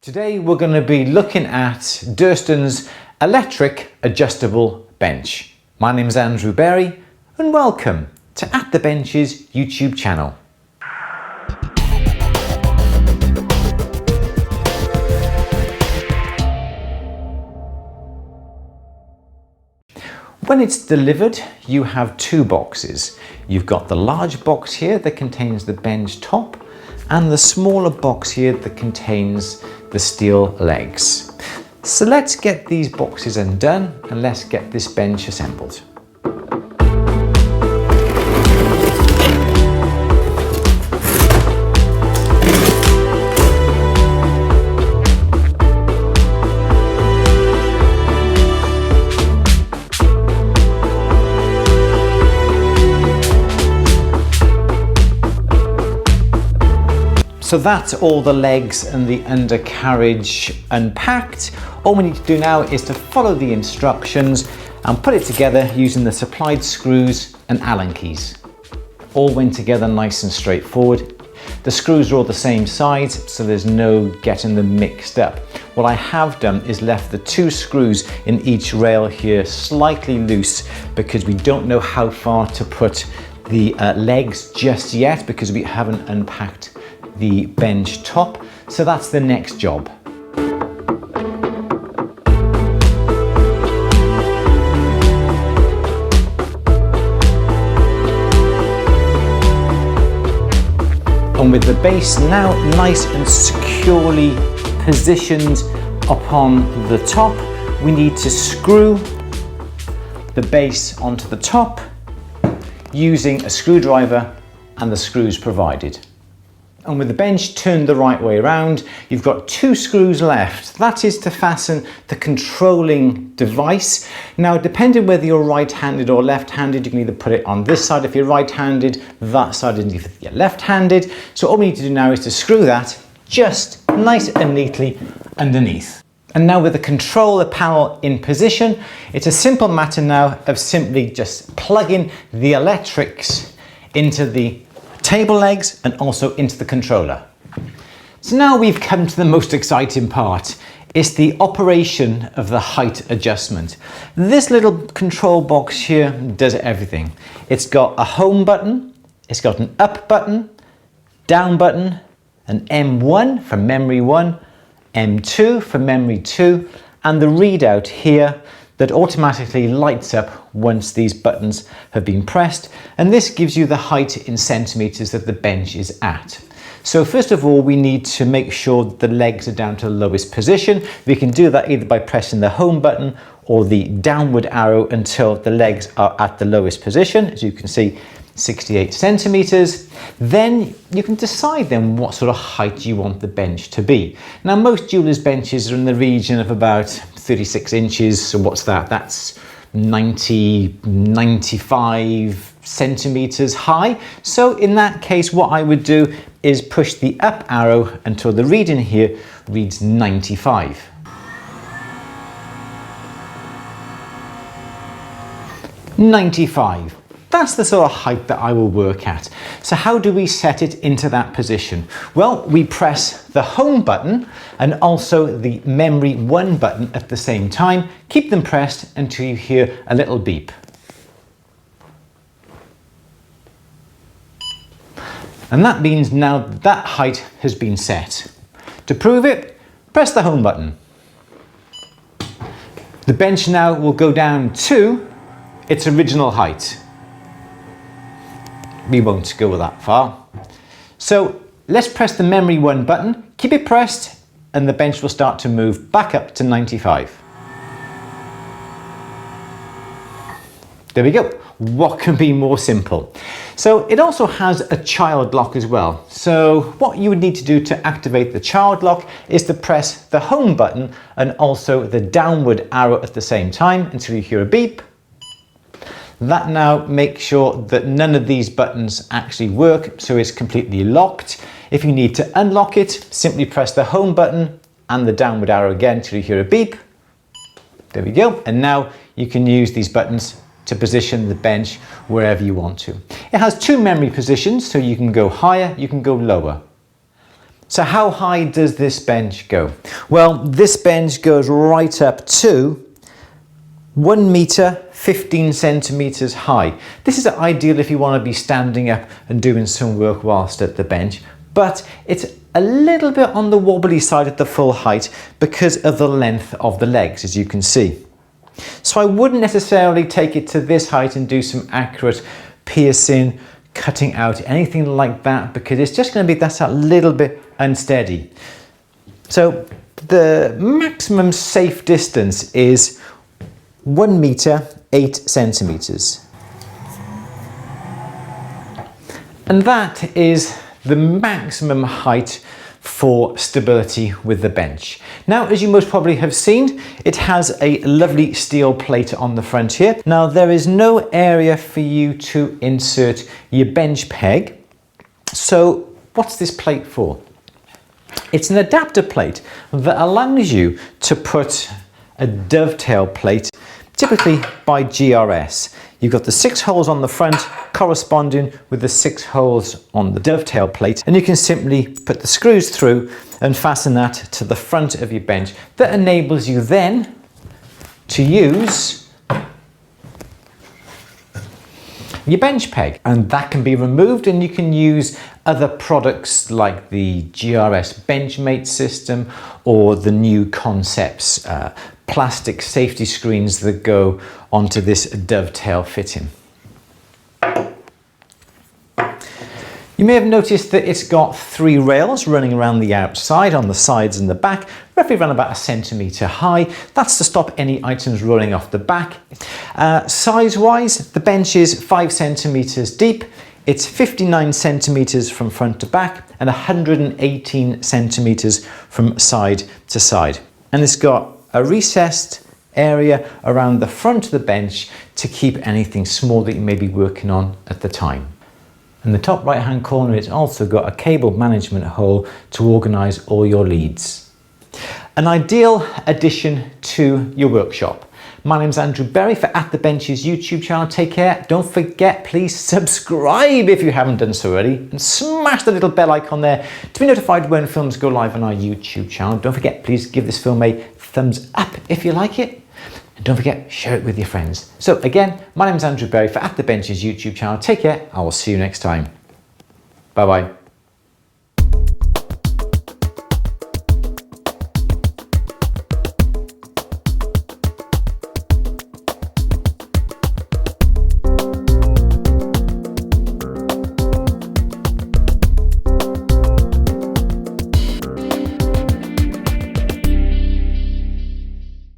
Today we're going to be looking at Durston's electric adjustable bench. My name is Andrew Berry and welcome to At the Bench's YouTube channel. When it's delivered, you have two boxes. You've got the large box here that contains the bench top and the smaller box here that contains the steel legs. So let's get these boxes undone and let's get this bench assembled. So that's all the legs and the undercarriage unpacked. All we need to do now is to follow the instructions and put it together using the supplied screws and Allen keys. All went together nice and straightforward. The screws are all the same size, so there's no getting them mixed up. What I have done is left the two screws in each rail here slightly loose because we don't know how far to put the legs just yet because we haven't unpacked the bench top, so that's the next job. And with the base now nice and securely positioned upon the top, we need to screw the base onto the top using a screwdriver and the screws provided. And with the bench turned the right way around, you've got two screws left. That is to fasten the controlling device. Now, depending whether you're right-handed or left-handed, you can either put it on this side if you're right-handed, that side if you're left-handed. So all we need to do now is to screw that just nice and neatly underneath. And now with the controller panel in position, it's a simple matter now of simply just plugging the electrics into the table legs and also into the controller. So now we've come to the most exciting part. It's the operation of the height adjustment. This little control box here does everything. It's got a home button, it's got an up button, down button, an M1 for memory 1, M2 for memory 2, and the readout here that automatically lights up once these buttons have been pressed, and this gives you the height in centimeters that the bench is at. So first of all, we need to make sure that the legs are down to the lowest position. We can do that either by pressing the home button or the downward arrow until the legs are at the lowest position. As you can see, 68 centimeters. Then you can decide then what sort of height you want the bench to be. Now, most jewelers' benches are in the region of about 36 inches. So what's that? That's 95 centimeters high. So in that case, what I would do is push the up arrow until the reading here reads 95. That's the sort of height that I will work at. So how do we set it into that position? Well, we press the home button and also the memory 1 button at the same time. Keep them pressed until you hear a little beep. And that means now that height has been set. To prove it, press the home button. The bench now will go down to its original height. We won't go that far. So let's press the memory 1 button, keep it pressed, and the bench will start to move back up to 95. There we go. What can be more simple? So it also has a child lock as well. So what you would need to do to activate the child lock is to press the home button and also the downward arrow at the same time until you hear a beep. That now makes sure that none of these buttons actually work, so it's completely locked. If you need to unlock it, simply press the home button and the downward arrow again until you hear a beep. There we go. And now you can use these buttons to position the bench wherever you want to. It has two memory positions, so you can go higher, you can go lower. So how high does this bench go? Well, this bench goes right up to 1 meter 15 centimeters high. This is ideal if you want to be standing up and doing some work whilst at the bench, but it's a little bit on the wobbly side at the full height because of the length of the legs, as you can see. So I wouldn't necessarily take it to this height and do some accurate piercing, cutting out, anything like that, because it's just going to be that's a little bit unsteady. So the maximum safe distance is 1 meter 8 centimeters. And that is the maximum height for stability with the bench. Now, as you most probably have seen, it has a lovely steel plate on the front here. Now, there is no area for you to insert your bench peg. So what's this plate for? It's an adapter plate that allows you to put a dovetail plate, typically by GRS. You've got the 6 holes on the front corresponding with the 6 holes on the dovetail plate, and you can simply put the screws through and fasten that to the front of your bench. That enables you then to use your bench peg, and that can be removed, and you can use other products like the GRS Benchmate system or the new Concepts plastic safety screens that go onto this dovetail fitting. You may have noticed that it's got 3 rails running around the outside, on the sides and the back, roughly around about 1 centimetre high. That's to stop any items rolling off the back. Size-wise, the bench is 5 centimetres deep. It's 59 centimetres from front to back and 118 centimetres from side to side. And it's got a recessed area around the front of the bench to keep anything small that you may be working on at the time. In the top right hand corner, it's also got a cable management hole to organise all your leads. An ideal addition to your workshop. My name's Andrew Berry for At The Bench's YouTube channel. Take care. Don't forget, please subscribe if you haven't done so already, and smash the little bell icon there to be notified when films go live on our YouTube channel. Don't forget, please give this film a thumbs up if you like it. And don't forget, share it with your friends. So again, my name's Andrew Berry for At The Bench's YouTube channel. Take care. I will see you next time. Bye bye.